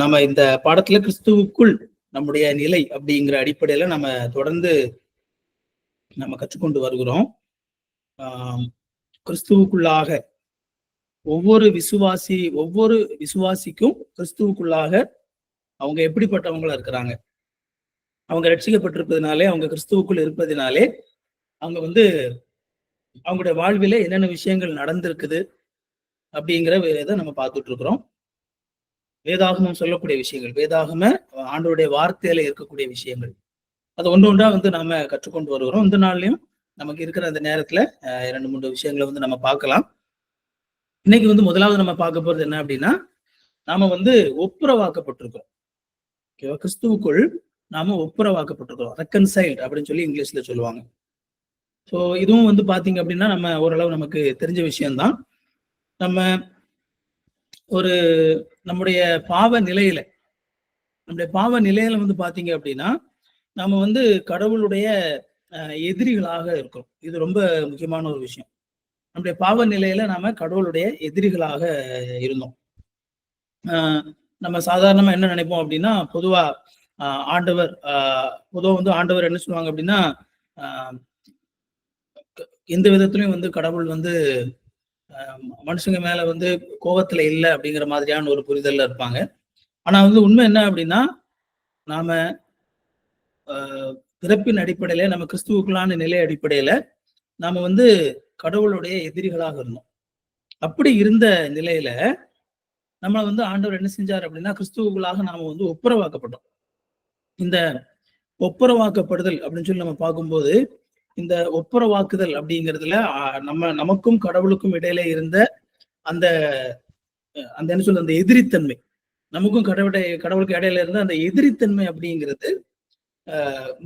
நம்ம இந்த பாடத்துல கிறிஸ்துவுக்குள் நம்முடைய நிலை அப்படிங்கிற அடிப்படையில நம்ம தொடர்ந்து நம்ம கற்றுக்கொண்டு வருகிறோம். கிறிஸ்துவுக்குள்ளாக ஒவ்வொரு விசுவாசிக்கும் கிறிஸ்துவுக்குள்ளாக அவங்க எப்படிப்பட்டவங்களா இருக்கிறாங்க, அவங்க ரட்சிக்கப்பட்டிருப்பதனாலே, அவங்க கிறிஸ்துவுக்குள் இருப்பதினாலே அவங்க அவங்களுடைய வாழ்வில என்னென்ன விஷயங்கள் நடந்திருக்குது அப்படிங்கிற இதை நம்ம பார்த்துட்டு இருக்கிறோம். வேதாகமம் சொல்லக்கூடிய விஷயங்கள், வேதாகம ஆண்டவருடைய வார்த்தையில இருக்கக்கூடிய விஷயங்கள், அது ஒன்றா நாம கற்றுக்கொண்டு வருகிறோம். இந்த நாள்லயும் நமக்கு இருக்கிற அந்த நேரத்துல 2-3 விஷயங்களை நம்ம பார்க்கலாம். இன்னைக்கு முதலாவது நம்ம பார்க்க போறது என்ன அப்படின்னா, நாம ஒப்புரவாக்கப்பட்டிருக்கோம். ஓகேவா? கிறிஸ்துவுக்குள் நாம ஒப்புரவாக்கப்பட்டிருக்கிறோம். ரெக்கன்சைல்ட் அப்படின்னு சொல்லி இங்கிலீஷ்ல சொல்லுவாங்க. ஸோ இதுவும் பாத்தீங்க அப்படின்னா நம்ம ஓரளவு நமக்கு தெரிஞ்ச விஷயம்தான். நம்ம நம்முடைய பாவ நிலையில பாத்தீங்க அப்படின்னா நாம கடவுளுடைய எதிரிகளாக இருக்கிறோம். இது ரொம்ப முக்கியமான ஒரு விஷயம். நம்முடைய பாவ நிலையில நாம கடவுளுடைய எதிரிகளாக இருந்தோம். நம்ம சாதாரணமா என்ன நினைப்போம் அப்படின்னா, பொதுவா ஆண்டவர் ஆண்டவர் என்ன சொல்லுவாங்க அப்படின்னா, எந்த விதத்திலையும் கடவுள் மனுஷங்க மேல கோபத்துல இல்லை அப்படிங்கிற மாதிரியான ஒரு புரிதல்ல இருப்பாங்க. ஆனா உண்மை என்ன அப்படின்னா, நாம பிறப்பின் அடிப்படையில, நம்ம கிறிஸ்துவுக்குள்ளான நிலை அடிப்படையில நாம கடவுளுடைய எதிரிகளாக இருந்தோம். அப்படி இருந்த நிலையில நம்ம ஆண்டவர் என்ன செஞ்சார் அப்படின்னா, கிறிஸ்துவுக்குள்ளாக நாம ஒப்புரவாக்கப்பட்டோம். இந்த ஒப்புரவாக்கப்படுதல் அப்படின்னு சொல்லி நம்ம பார்க்கும்போது, இந்த ஒப்புரவாக்குதல் அப்படிங்கிறதுல நமக்கும் கடவுளுக்கும் இடையில இருந்த அந்த என்ன சொல்ல அந்த எதிரித்தன்மை, நமக்கும் கடவுளுக்கு இடையில இருந்த அந்த எதிரித்தன்மை அப்படிங்கிறது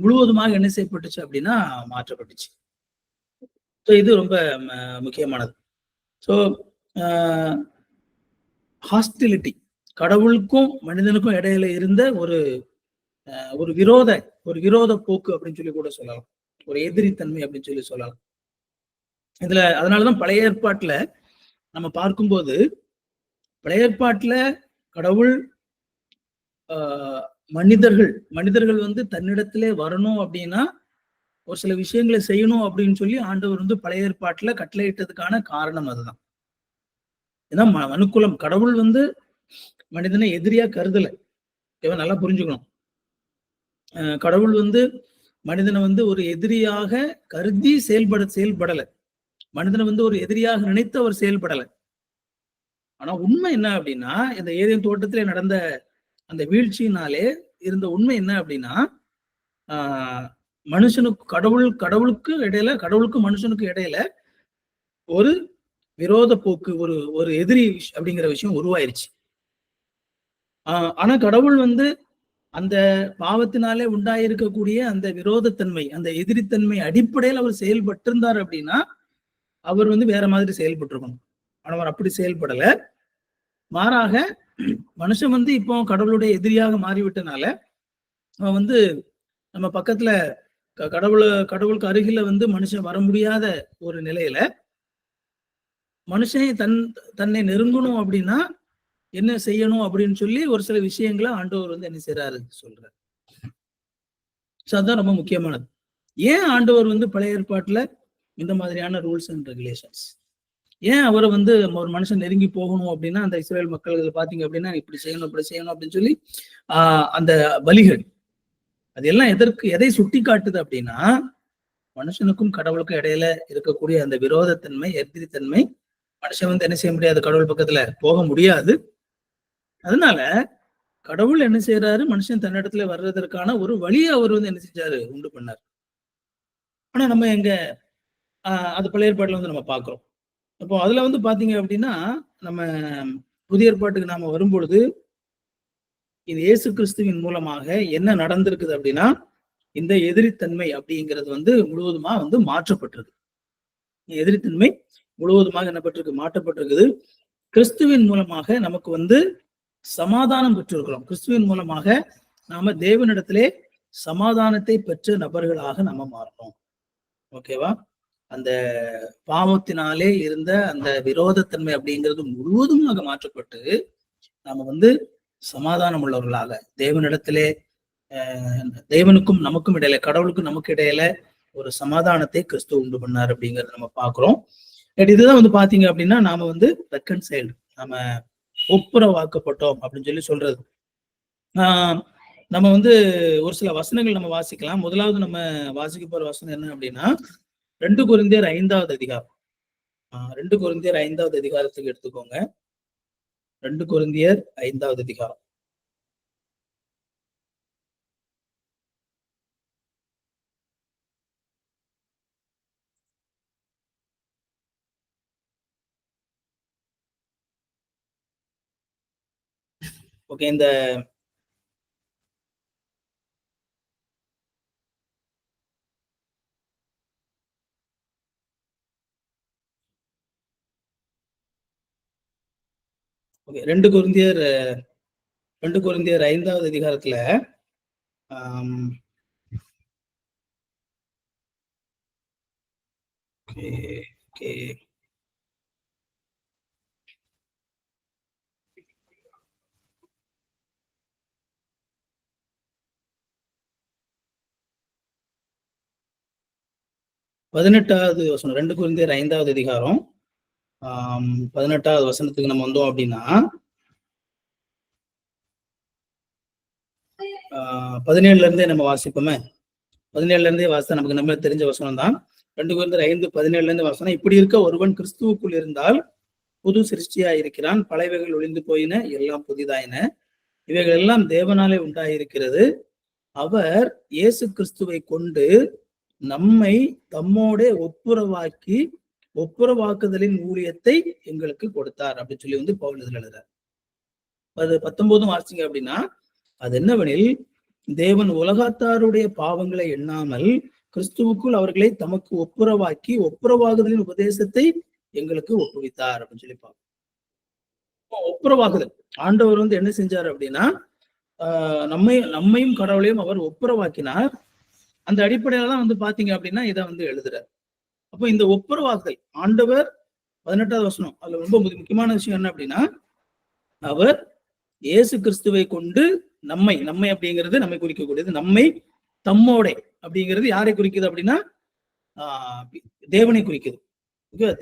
முழுவதுமாக என்ன செய்யப்பட்டுச்சு அப்படின்னா மாற்றப்பட்டுச்சு. ஸோ இது ரொம்ப முக்கியமானது. ஸோ ஹாஸ்டிலிட்டி, கடவுளுக்கும் மனிதனுக்கும் இடையில இருந்த ஒரு விரோத போக்கு அப்படின்னு சொல்லி கூட சொல்லலாம், ஒரு எதிரித்தன்மை அப்படின்னு சொல்லி சொல்லலாம். அதனாலதான் பழைய ஏற்பாட்டுல நம்ம பார்க்கும்போது, பழைய ஏற்பாட்டுல கடவுள் மனிதர்கள் தன்னிடத்திலே வரணும் அப்படின்னா ஒரு சில விஷயங்களை செய்யணும் அப்படின்னு சொல்லி ஆண்டவர் பழைய ஏற்பாட்டுல கட்டளையிட்டதுக்கான காரணம் அதுதான். ஏன்னா மனுக்குலம் கடவுள் மனிதனை எதிரியா கருதல. நல்லா புரிஞ்சுக்கணும். கடவுள் மனிதனை ஒரு எதிரியாக கருதி செயல்படல. மனிதனை ஒரு எதிரியாக நினைத்து அவர் செயல்படல. ஆனா உண்மை என்ன அப்படின்னா, இந்த ஏதேன் தோட்டத்திலே நடந்த அந்த வீழ்ச்சியினாலே இருந்த உண்மை என்ன அப்படின்னா, கடவுளுக்கும் மனுஷனுக்கு இடையில ஒரு விரோத போக்கு, ஒரு எதிரி அப்படிங்கிற விஷயம் உருவாயிருச்சு. ஆனா கடவுள் அந்த பாவத்தினாலே உண்டாயிருக்கக்கூடிய அந்த விரோதத்தன்மை, அந்த எதிரித்தன்மை அடிப்படையில் அவர் செயல்பட்டு இருந்தார் அப்படின்னா அவர் வேற மாதிரி செயல்பட்டு இருக்கணும். ஆனா அவர் அப்படி செயல்படல. மாறாக மனுஷன் இப்போ கடவுளுடைய எதிரியாக மாறிவிட்டனால அவன் நம்ம பக்கத்துல கடவுளுக்கு அருகில மனுஷன் வர முடியாத ஒரு நிலையில மனுஷன் தன்னை நெருங்கணும் அப்படின்னா என்ன செய்யணும் அப்படின்னு சொல்லி ஒரு சில விஷயங்களை ஆண்டவர் என்ன செய்யறாரு சொல்றாரு. அதுதான் ரொம்ப முக்கியமானது. ஏன் ஆண்டவர் பழைய ஏற்பாட்டுல இந்த மாதிரியான ரூல்ஸ் அண்ட் ரெகுலேஷன்ஸ், ஏன் அவரை ஒரு மனுஷன் நெருங்கி போகணும் அப்படின்னா, அந்த இஸ்ரேல் மக்கள் பாத்தீங்க அப்படின்னா இப்படி செய்யணும் அப்படின்னு சொல்லி அந்த பலிகள் அது எல்லாம் எதை சுட்டி காட்டுது அப்படின்னா, மனுஷனுக்கும் கடவுளுக்கும் இடையில இருக்கக்கூடிய அந்த விரோதத்தன்மை, எதிரித்தன்மை. மனுஷன் என்ன செய்ய முடியாது, கடவுள் பக்கத்துல போக முடியாது. அதனால கடவுள் என்ன செய்யறாரு, மனுஷன் தன்னிடத்துல வர்றதற்கான ஒரு வழியை அவர் என்ன செஞ்சாரு, உண்டு பண்ணார். ஆனா நம்ம எங்க அது பழைய ஏற்பாட்டுல நம்ம பாக்குறோம். அப்போ அதுல பாத்தீங்க அப்படின்னா, நம்ம புதிய ஏற்பாட்டுக்கு நாம வரும்பொழுது இது இயேசு கிறிஸ்துவின் மூலமாக என்ன நடந்திருக்குது அப்படின்னா, இந்த எதிரித்தன்மை அப்படிங்கிறது முழுவதுமா மாற்றப்பட்டிருக்கு. எதிரித்தன்மை முழுவதுமாக என்ன பட்டிருக்கு, மாற்றப்பட்டிருக்குது. கிறிஸ்துவின் மூலமாக நமக்கு சமாதானம் பெற்றிருக்கிறோம். கிறிஸ்துவின் மூலமாக நாம தேவனிடத்திலே சமாதானத்தை பெற்ற நபர்களாக நாம மாறணும். ஓகேவா? அந்த பாவத்தினாலே இருந்த அந்த விரோதத்தன்மை அப்படிங்கிறது முழுவதுமாக மாற்றப்பட்டு நாம சமாதானம் உள்ளவர்களாக தேவனிடத்திலே தேவனுக்கும் நமக்கும் இடையில, கடவுளுக்கும் நமக்கு இடையில ஒரு சமாதானத்தை கிறிஸ்து உண்டு பண்ணார் அப்படிங்கறத நம்ம பாக்குறோம். இதுதான் வந்து பாத்தீங்க அப்படின்னா நாம வந்து ரெக்கன்சைல்டு, நம்ம ஒப்புரவாக்கப்பட்டோம் அப்படின்னு சொல்லி சொல்றது. நம்ம வந்து ஒரு சில வசனங்கள் நம்ம வாசிக்கலாம். முதலாவது நம்ம வாசிக்க போற வசனம் என்ன அப்படின்னா 2 கொரிந்தியர் 5வது அதிகாரம். 2 கொரிந்தியர் 5வது அதிகாரத்துக்கு எடுத்துக்கோங்க. 2 கொரிந்தியர் 5வது அதிகாரம். ஓகே, இந்த ஓகே 2 கொரிந்தியர் 5வது அதிகாரத்துல 18வது வசனம். 2 கொரிந்தியர் 5வது அதிகாரம் 18வது வசனத்துக்கு நம்ம வந்தோம் அப்படின்னா 17ல இருந்தே நம்ம வாசிப்போமே. 17ல இருந்தே வாசித்தா நமக்கு நம்ம தெரிஞ்ச வசனம் தான். 2 கொரிந்தியர் 5:17ல இருந்து வசனம். இப்படி இருக்க ஒருவன் கிறிஸ்துவுக்குள் இருந்தால் புது சிருஷ்டியா இருக்கிறான், பழையவைகள் ஒளிந்து போயின, எல்லாம் புதிதாயின, இவைகள் எல்லாம் தேவனாலே உண்டாயிருக்கிறது. அவர் இயேசு கிறிஸ்துவை கொண்டு நம்மை தம்மோட ஒப்புரவாக்குதலின் ஊழியத்தை எங்களுக்கு கொடுத்தார் அப்படின்னு சொல்லி வந்து பவுல் இதுல எழுதுறார். அது 19 வாசிங்க அப்படின்னா அது என்னவெனில், தேவன் உலகத்தாருடைய பாவங்களை எண்ணாமல் கிறிஸ்துவுக்குள் அவர்களை தமக்கு ஒப்புரவாகுதலின் உபதேசத்தை எங்களுக்கு ஒப்புவித்தார் அப்படின்னு சொல்லி பார்ப்போம். ஒப்புரவாகுதல், ஆண்டவர் வந்து என்ன செஞ்சார் அப்படின்னா நம்மையும் கடவுளையும் அவர் ஒப்புரவாக்கினார். அந்த அடிப்படையில தான் வந்து பாத்தீங்க அப்படின்னா இதை வந்து எழுதுறார். அப்போ இந்த ஒப்புரவாக்குதல் ஆண்டவர் 18வது வசனம், அதுல ரொம்ப முக்கியமான விஷயம் என்ன அப்படின்னா, அவர் இயேசு கிறிஸ்துவை கொண்டு நம்மை அப்படிங்கிறது நம்மை குறிக்கக்கூடியது, நம்மை தம்மோட அப்படிங்கிறது யாரை குறிக்குது அப்படின்னா தேவனை குறிக்குது.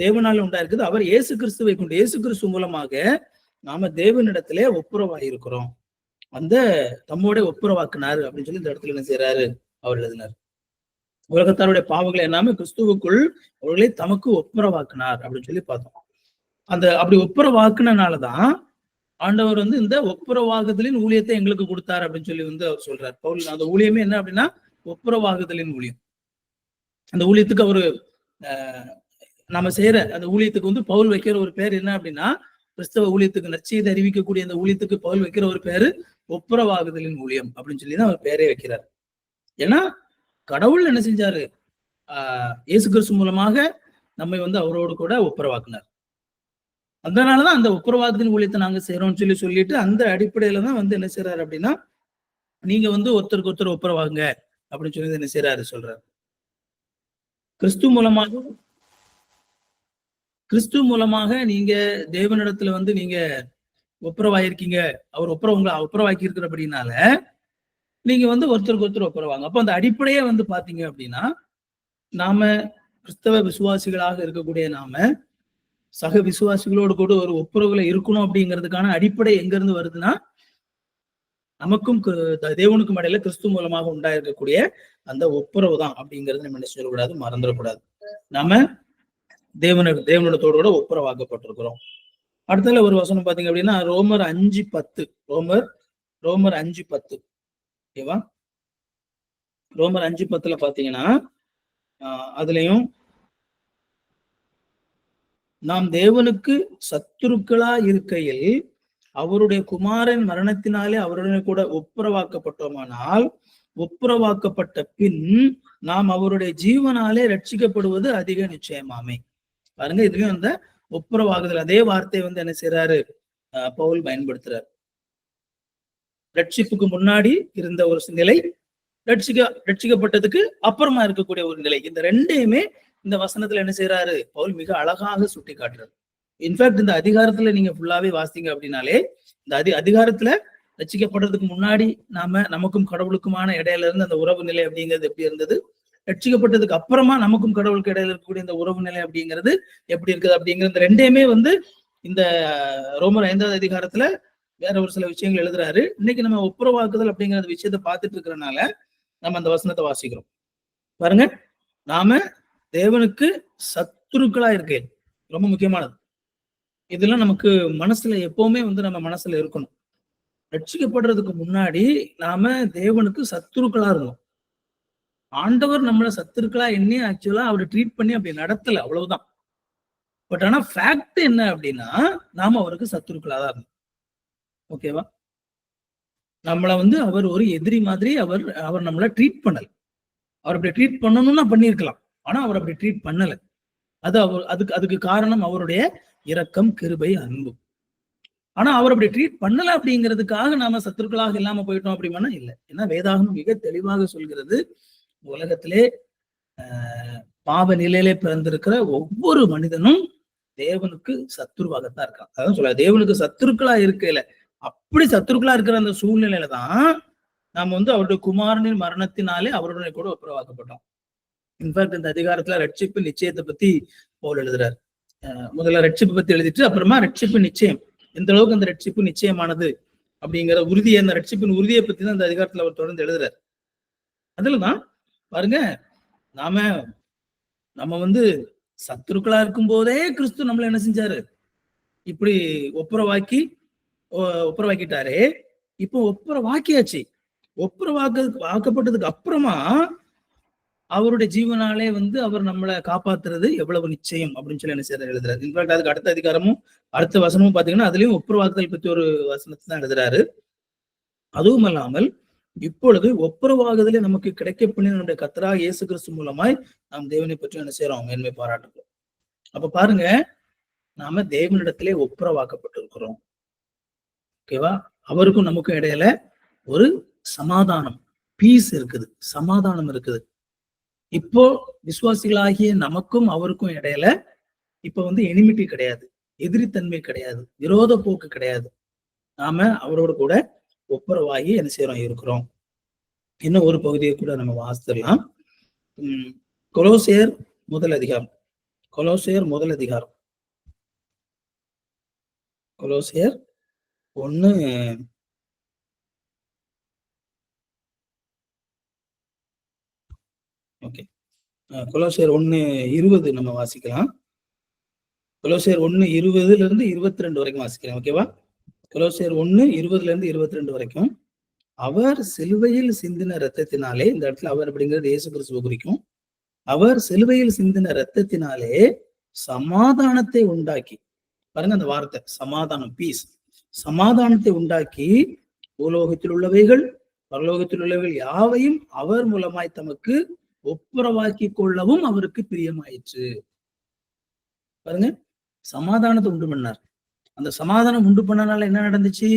தேவனால உண்டாயிருக்குது. அவர் இயேசு கிறிஸ்துவை கொண்டு, இயேசு கிறிஸ்து மூலமாக நாம தேவனிடத்திலே ஒப்புரவாயிருக்கிறோம். அந்த தம்மோட ஒப்புரவாக்குனாரு அப்படின்னு சொல்லி இந்த இடத்துல என்ன செய்யறாரு அவர் எழுதினார். உலகத்தாருடைய பாவங்களை என்னாம கிறிஸ்துவுக்குள் அவர்களை தமக்கு ஒப்புரவாக்குனார் அப்படின்னு சொல்லி பார்த்தோம். அந்த அப்படி ஒப்புரவாக்குனாலதான் ஆண்டவர் வந்து இந்த ஒப்புரவாகுதலின் ஊழியத்தை எங்களுக்கு கொடுத்தாரு அப்படின்னு சொல்லி வந்து அவர் சொல்றார். பவுல் அந்த ஊழியமே என்ன அப்படின்னா ஒப்புரவாகுதலின் ஊழியம். அந்த ஊழியத்துக்கு அவரு நம்ம செய்யற அந்த ஊழியத்துக்கு வந்து பவுல் வைக்கிற ஒரு பேர் என்ன அப்படின்னா, கிறிஸ்தவ ஊழியத்துக்கு நற்செய்தி அறிவிக்கக்கூடிய அந்த ஊழியத்துக்கு பவுல் வைக்கிற ஒரு பேரு ஒப்புரவாகுதலின் ஊழியம் அப்படின்னு சொல்லிதான் அவர் பேரே வைக்கிறார். ஏன்னா கடவுள் என்ன செஞ்சாரு, இயேசு கிறிஸ்து மூலமாக நம்மை வந்து அவரோடு கூட ஒப்புரவாக்குனார். அதனாலதான் அந்த ஒப்புரவாக்குதலின் ஊழியத்தை நாங்க செய்யறோம்னு சொல்லிட்டு அந்த அடிப்படையில தான் வந்து என்ன செய்யறாரு அப்படின்னா, நீங்க வந்து ஒருத்தருக்கு ஒருத்தர் ஒப்புரவாகுங்க அப்படின்னு சொல்லி என்ன செய்யறாரு சொல்றாரு. கிறிஸ்து மூலமாக நீங்க தேவனிடத்துல வந்து நீங்க ஒப்புரவாயிருக்கீங்க, அவர் உங்களை ஒப்புரவாக்கி இருக்கிற அப்படின்னால நீங்க வந்து ஒருத்தருக்கு ஒருத்தர் ஒப்புரவாங்க. அப்ப அந்த அடிப்படையே வந்து பாத்தீங்க அப்படின்னா, நாம கிறிஸ்தவ விசுவாசிகளாக இருக்கக்கூடிய நாம சக விசுவாசிகளோடு கூட ஒரு ஒப்புரவுல இருக்கணும் அப்படிங்கிறதுக்கான அடிப்படை எங்க இருந்து வருதுன்னா, நமக்கும் தேவனுக்கும் இடையில கிறிஸ்து மூலமாக உண்டாயிருக்கக்கூடிய அந்த ஒப்புரவு தான் அப்படிங்கிறது நம்ம என்ன சொல்லக்கூடாது, மறந்துடக்கூடாது. நாம தேவனிடத்தோடு கூட ஒப்புரவாக்கப்பட்டிருக்கிறோம். அடுத்ததுல ஒரு வசனம் பாத்தீங்க அப்படின்னா ரோமர் 5:10. ரோமர் 5:10 ஓகேவா. ரோமர் 5:10 பாத்தீங்கன்னா அதுலயும் நாம் தேவனுக்கு சத்துருக்களா இருக்கையில் அவருடைய குமாரன் மரணத்தினாலே அவருடன் கூட ஒப்புரவாக்கப்பட்டோமானால் ஒப்புரவாக்கப்பட்ட பின் நாம் அவருடைய ஜீவனாலே ரட்சிக்கப்படுவது அதிக நிச்சயமாமே. பாருங்க, இதுலயும் அந்த ஒப்புரவாகுதல் அதே வார்த்தையை வந்து என்ன செய்யறாரு பவுல் பயன்படுத்துறாரு. ரட்சிப்புக்கு முன்னாடி இருந்த ஒரு நிலை, ரட்சிக்கப்பட்டதுக்கு அப்புறமா இருக்கக்கூடிய ஒரு நிலை, இந்த ரெண்டையுமே இந்த வசனத்துல என்ன செய்யறாரு பவுல் மிக அழகாக சுட்டி காட்டுறாரு. இன்ஃபேக்ட் இந்த அதிகாரத்துல நீங்க ஃபுல்லாவே வாசிங்க அப்படின்னாலே இந்த அதிகாரத்துல ரட்சிக்கப்படுறதுக்கு முன்னாடி நமக்கும் கடவுளுக்குமான இடையில இருந்து அந்த உறவு நிலை அப்படிங்கிறது எப்படி இருந்தது, ரட்சிக்கப்பட்டதுக்கு அப்புறமா நமக்கும் கடவுளுக்கு இடையில இருக்கக்கூடிய இந்த உறவு நிலை அப்படிங்கிறது எப்படி இருக்குது அப்படிங்கிற இந்த ரெண்டையுமே இந்த ரோமர் 5வது அதிகாரத்துல வேற ஒரு சில விஷயங்கள் எழுதுறாரு. இன்னைக்கு நம்ம ஒப்புரவாக்குதல் அப்படிங்கிற விஷயத்த பார்த்துட்டு இருக்கிறனால நம்ம அந்த வசனத்தை வாசிக்கிறோம். பாருங்க, நாம தேவனுக்கு சத்துருக்களா இருக்கே, ரொம்ப முக்கியமானது. இதெல்லாம் நமக்கு மனசுல எப்பவுமே நம்ம மனசுல இருக்கணும். ரட்சிக்கப்படுறதுக்கு முன்னாடி நாம தேவனுக்கு சத்துருக்களா இருந்தோம். ஆண்டவர் நம்மள சத்துருக்களா எண்ணி ஆக்சுவலா அவர் ட்ரீட் பண்ணி அப்படி நடத்தல, அவ்வளவுதான். பட் ஆனா ஃபேக்ட் என்ன அப்படின்னா, நாம அவருக்கு சத்துருக்களா தான் இருந்தோம். ஓகேவா? நம்மள அவர் ஒரு எதிரி மாதிரி அவர் நம்மள ட்ரீட் பண்ணல. அவர் அப்படி ட்ரீட் பண்ணணும்னா பண்ணியிருக்கலாம். ஆனா அவர் அப்படி ட்ரீட் பண்ணல. அதுக்கு காரணம் அவருடைய இரக்கம், கிருபை, அன்பு. ஆனா அவர் அப்படி ட்ரீட் பண்ணல அப்படிங்கிறதுக்காக நாம சத்துருக்களாக இல்லாம போயிட்டோம் அப்படின்னா இல்ல. ஏன்னா வேதாகமம் மிக தெளிவாக சொல்கிறது, உலகத்திலே பாவ நிலையிலே பிறந்திருக்கிற ஒவ்வொரு மனிதனும் தேவனுக்கு சத்துருவாகத்தான் இருக்கான். அதான் சொல்ல, தேவனுக்கு சத்துருக்களா இருக்கையில, அப்படி சத்துருக்களா இருக்கிற அந்த சூழ்நிலையில தான் நாம அவருடைய குமாரனின் மரணத்தினாலே அவருடைய கூட ஒப்புரவாக்கப்பட்டோம். இன்ஃபேக்ட் இந்த அதிகாரத்துல ரட்சிப்பு நிச்சயத்தை பத்தி பவுல் எழுதுறாரு. முதல்ல ரட்சிப்பு பத்தி எழுதிட்டு அப்புறமா ரட்சிப்பு நிச்சயம், எந்த அளவுக்கு அந்த ரட்சிப்பு நிச்சயமானது அப்படிங்கிற உறுதியை, அந்த ரட்சிப்பின் உறுதியை பத்தி தான் இந்த அதிகாரத்துல அவர் தொடர்ந்து எழுதுறாரு. அதுலதான் பாருங்க, நம்ம சத்துருக்களா இருக்கும் போதே கிறிஸ்து நம்மள என்ன செஞ்சாரு, இப்படி ஒப்புரவாக்கிட்டாரே. இப்போ ஒப்புரவாக்கியாச்சு. வாக்கப்பட்டதுக்கு அப்புறமா அவருடைய ஜீவனாலே அவர் நம்மளை காப்பாத்துறது எவ்வளவு நிச்சயம் அப்படின்னு சொல்லி என்ன செய்யறாரு, எழுதுறாரு. இன்ஃபேக்ட் அதுக்கு அடுத்த அதிகாரமும் அடுத்த வசனமும் பாத்தீங்கன்னா அதுலயும் ஒப்புரவாக்குதல் பத்தி ஒரு வசனத்தை தான் எழுதுறாரு. அதுவும் அல்லாமல் இப்பொழுது ஒப்புரவாகுதலே நமக்கு கிடைக்க பண்ணி நம்முடைய கர்த்தராகிய இயேசு கிறிஸ்து மூலமாய் நாம் தேவனை பற்றி என்ன செய்யறோம், மேன்மை பாராட்டுறோம். அப்ப பாருங்க, நாம தேவனிடத்திலே ஒப்புரவாக்கப்பட்டிருக்கிறோம். ஓகேவா? அவருக்கும் நமக்கும் இடையில ஒரு சமாதானம், பீஸ் இருக்குது, சமாதானம் இருக்குது. இப்போ விசுவாசிகளாகிய நமக்கும் அவருக்கும் இடையில இப்ப எனிமிட்டி கிடையாது, எதிரித்தன்மை கிடையாது, விரோத போக்கு கிடையாது. நாம அவரோட கூட ஒப்புரவாகி என்ன செய்யறோம், இருக்கிறோம். இன்னும் ஒரு பகுதியை கூட நம்ம வாசிக்கலாம். கொலோசியர் முதல் அதிகாரம், கொலோசியர் 1 ஓகே, கொலோசியர் 1:20 நம்ம வாசிக்கலாம். கொலோசியர் 1:20 22 வரைக்கும் வாசிக்கலாம். ஓகேவா? கொலோசியர் 1:20 22 வரைக்கும். அவர் சிலுவையில் சிந்தின இரத்தத்தினாலே, இந்த இடத்துல அவர் அப்படிங்கிறது இயேசு கிறிஸ்துவை குறிக்கும். அவர் சிலுவையில் சிந்தின இரத்தத்தினாலே சமாதானத்தை உண்டாக்கி, பாருங்க அந்த வார்த்தை சமாதானம், பீஸ், சமாதானத்தை உண்டாக்கி பூலோகத்தில் உள்ளவைகள் பரலோகத்தில் உள்ளவைகள் யாவையும் அவர் மூலமாய் தமக்கு ஒப்புரவாக்கி கொள்ளவும் அவருக்கு பிரியமாயிற்று. பாருங்க, சமாதானத்தை உண்டு பண்ணார். அந்த சமாதானம் உண்டு பண்ணனால என்ன நடந்துச்சு,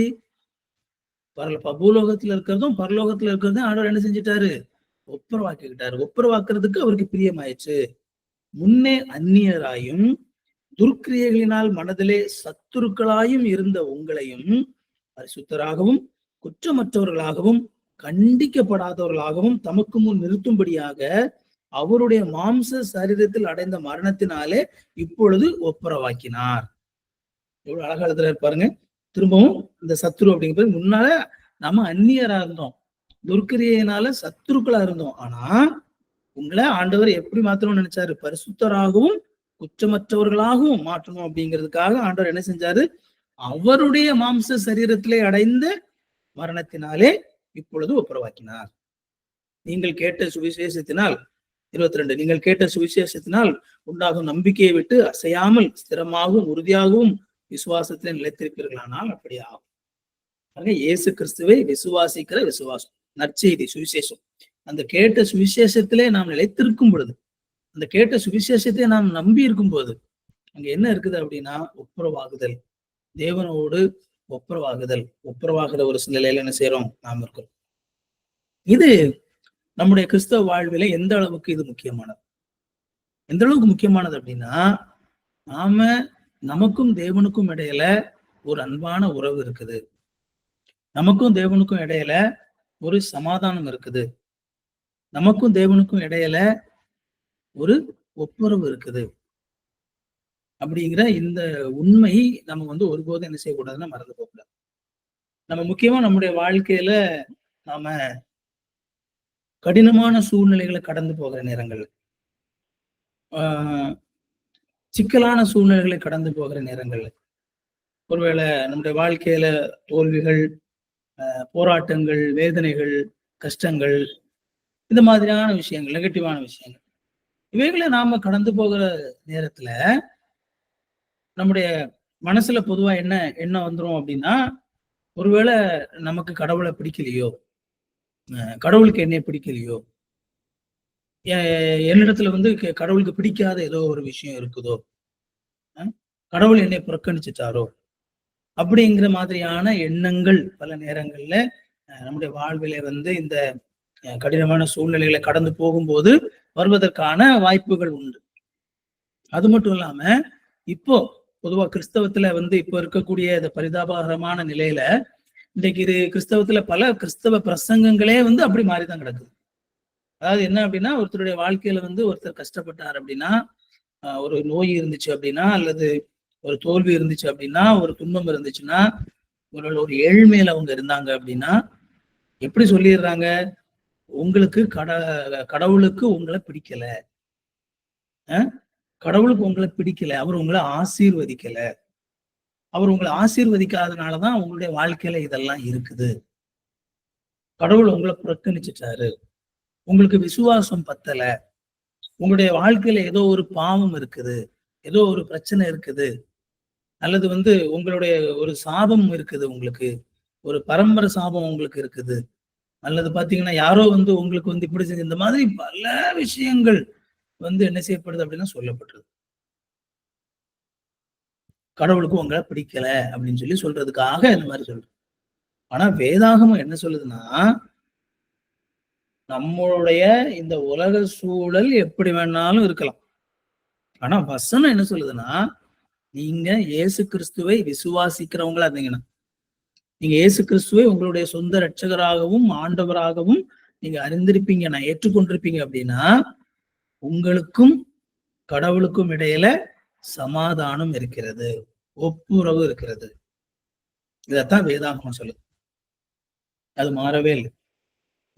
பூலோகத்துல இருக்கிறதும் பரலோகத்துல இருக்கிறதும் ஆண்டவர் என்ன செஞ்சிட்டாரு, ஒப்புரவாக்கிக்கிட்டாரு. ஒப்புரவாக்குறதுக்கு அவருக்கு பிரியமாயிடுச்சு. முன்னே அந்நியராயும் துர்க்கிரியைகளினால் மனதிலே சத்துருக்களாயும் இருந்த உங்களையும் பரிசுத்தராகவும் குற்றமற்றவர்களாகவும் கண்டிக்கப்படாதவர்களாகவும் தமக்கு முன் நிறுத்தும்படியாக அவருடைய மாம்ச சரீரத்தில் அடைந்த மரணத்தினாலே இப்பொழுது ஒப்புரவாக்கினார். எவ்வளவு அழகா எழுதுறாரு பாருங்க. திரும்பவும் இந்த சத்துரு அப்படிங்கிறது, முன்னால நம்ம அந்நியரா இருந்தோம், துர்க்கிரியையினால சத்துருக்களா இருந்தோம். ஆனா உங்களை ஆண்டவர் எப்படி மாத்தணும்னு நினைச்சாரு, பரிசுத்தராகவும் குற்றமற்றவர்களாகவும் மாற்றணும் அப்படிங்கிறதுக்காக ஆண்டவர் என்ன செஞ்சாரு, அவருடைய மாம்ச சரீரத்திலே அடைந்த மரணத்தினாலே இப்பொழுது ஒப்புரவாக்கினார். நீங்கள் கேட்ட சுவிசேஷத்தினால் 22, நீங்கள் கேட்ட சுவிசேஷத்தினால் உண்டாகும் நம்பிக்கையை விட்டு அசையாமல் ஸ்திரமாகவும் உறுதியாகவும் விசுவாசத்திலே நிலைத்திருப்பீர்களானால் அப்படி ஆகும். இயேசு கிறிஸ்துவை விசுவாசிக்கிற விசுவாசம், நற்செய்தி, சுவிசேஷம், அந்த கேட்ட சுவிசேஷத்திலே நாம் நிலைத்திருக்கும் பொழுது, அந்த கேட்ட சுவிசேஷத்தை நாம் நம்பி இருக்கும் போது அங்க என்ன இருக்குது அப்படின்னா ஒப்புரவாகுதல், தேவனோடு ஒப்புரவாகுற ஒரு நிலையில என்ன செய்யறோம், நாம் இருக்கிறோம். இது நம்முடைய கிறிஸ்தவ வாழ்வில எந்த அளவுக்கு இது முக்கியமானது, எந்த அளவுக்கு முக்கியமானது அப்படின்னா, நமக்கும் தேவனுக்கும் இடையில ஒரு அன்பான உறவு இருக்குது. நமக்கும் தேவனுக்கும் இடையில ஒரு சமாதானம் இருக்குது. நமக்கும் தேவனுக்கும் இடையில ஒரு ஒப்புரவு இருக்குது. அப்படிங்கிற இந்த உண்மை நம்ம வந்து ஒருபோதும் என்ன செய்யக்கூடாதுன்னா மறந்து போகக்கூடாது. நம்ம முக்கியமா நம்முடைய வாழ்க்கையில நாம கடினமான சூழ்நிலைகளை கடந்து போகிற நேரங்கள், சிக்கலான சூழ்நிலைகளை கடந்து போகிற நேரங்கள், ஒருவேளை நம்முடைய வாழ்க்கையில தோல்விகள், போராட்டங்கள், வேதனைகள், கஷ்டங்கள், இந்த மாதிரியான விஷயங்கள், நெகட்டிவான விஷயங்கள், இவைகளை நாம கடந்து போகிற நேரத்துல நம்முடைய மனசுல பொதுவா என்ன வந்துரும் அப்படின்னா, ஒருவேளை நமக்கு கடவுளை பிடிக்கலையோ, கடவுளுக்கு என்னைய பிடிக்கலையோ, என்னிடத்துல வந்து கடவுளுக்கு பிடிக்காத ஏதோ ஒரு விஷயம் இருக்குதோ, கடவுள் என்னை புறக்கணிச்சுட்டாரோ, அப்படிங்கிற மாதிரியான எண்ணங்கள் பல நேரங்கள்ல நம்முடைய வாழ்வில வந்து இந்த கடினமான சூழ்நிலைகளை கடந்து போகும்போது வருவதற்கான வாய்ப்புகள் உண்டு. அது மட்டும் இல்லாம இப்போ பொதுவா கிறிஸ்தவத்துல வந்து இப்போ இருக்கக்கூடிய இந்த பரிதாபகரமான நிலையில இன்றைக்கு இது கிறிஸ்தவத்துல பல கிறிஸ்தவ பிரசங்கங்களே வந்து அப்படி மாறிதான் கிடக்குது. அதாவது என்ன அப்படின்னா, ஒருத்தருடைய வாழ்க்கையில வந்து ஒருத்தர் கஷ்டப்பட்டார் அப்படின்னா, ஒரு நோய் இருந்துச்சு அப்படின்னா, அல்லது ஒரு தோல்வி இருந்துச்சு அப்படின்னா, ஒரு துன்பம் இருந்துச்சுன்னா, ஒரு ஏழ்மையில அவங்க இருந்தாங்க அப்படின்னா, எப்படி சொல்லிடுறாங்க, உங்களுக்கு கடவுளுக்கு உங்களை பிடிக்கல, கடவுளுக்கு உங்களை பிடிக்கல, அவர் உங்களை ஆசீர்வதிக்கல, அவர் உங்களை ஆசீர்வதிக்காதனாலதான் உங்களுடைய வாழ்க்கையில இதெல்லாம் இருக்குது, கடவுள் உங்களை புறக்கணிச்சுட்டாரு, உங்களுக்கு விசுவாசம் பத்தல, உங்களுடைய வாழ்க்கையில ஏதோ ஒரு பாவம் இருக்குது, ஏதோ ஒரு பிரச்சனை இருக்குது, அல்லது வந்து உங்களுடைய ஒரு சாபம் இருக்குது, உங்களுக்கு ஒரு பரம்பரை சாபம் உங்களுக்கு இருக்குது, அல்லது பாத்தீங்கன்னா யாரோ வந்து உங்களுக்கு வந்து இப்படி செஞ்சு, இந்த மாதிரி பல விஷயங்கள் வந்து என்ன செய்யப்படுது அப்படின்னா சொல்லப்படுறது. கடவுளுக்கு உங்களை பிடிக்கல அப்படின்னு சொல்லி சொல்றதுக்காக இந்த மாதிரி சொல்றது. ஆனா வேதாகமம் என்ன சொல்லுதுன்னா, நம்மளுடைய இந்த உலக சூழல் எப்படி வேணாலும் இருக்கலாம். ஆனா வசனம் என்ன சொல்லுதுன்னா, நீங்க இயேசு கிறிஸ்துவை விசுவாசிக்கிறவங்களா இருந்தீங்கன்னா, நீங்க இயேசு கிறிஸ்துவை உங்களுடைய சொந்த இரட்சகராகவும் ஆண்டவராகவும் நீங்க அறிந்திருப்பீங்க, நான் ஏற்றுக்கொண்டிருப்பீங்க அப்படின்னா, உங்களுக்கும் கடவுளுக்கும் இடையில சமாதானம் இருக்கிறது, ஒப்புரவு இருக்கிறது. இதத்தான் வேதாகமம் சொல்லுது. அது மாறவே இல்லை.